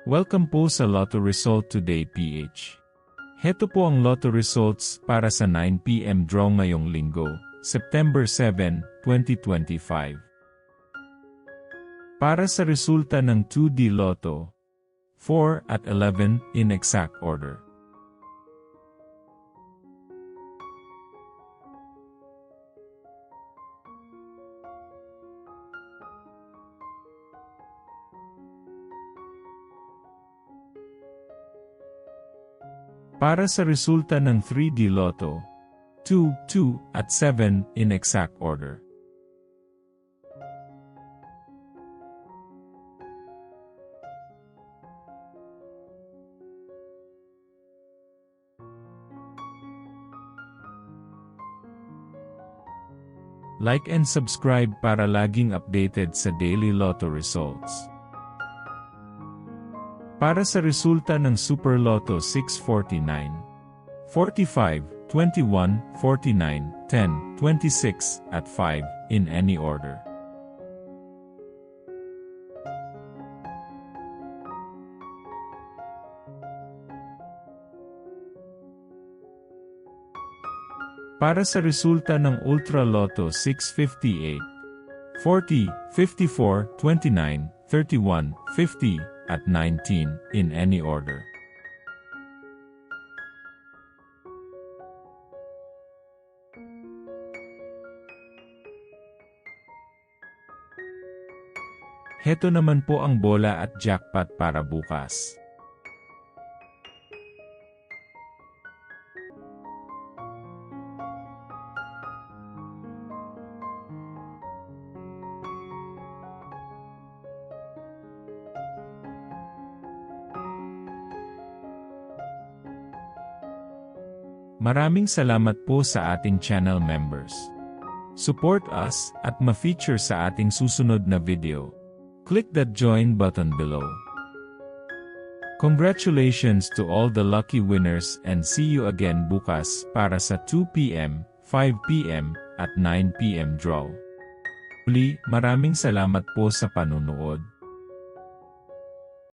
Welcome po sa Lotto Result Today PH. Heto po ang Lotto Results para sa 9 PM draw ngayong linggo, September 7, 2025. Para sa resulta ng 2D Lotto, 4 at 11 in exact order. Para sa resulta ng 3D Lotto, 2, 2 at 7 in exact order. Like and subscribe para laging updated sa daily Lotto results. Para sa resulta ng Super Lotto 649, 45, 21, 49, 10, 26, at 5, in any order. Para sa resulta ng Ultra Lotto 658, 40, 54, 29, 31, 50, at 19, in any order. Heto naman po ang bola at jackpot para bukas. Maraming salamat po sa ating channel members. Support us at ma-feature sa ating susunod na video. Click that join button below. Congratulations to all the lucky winners and see you again bukas para sa 2 PM, 5 PM, at 9 PM draw. Uli, maraming salamat po sa panunood.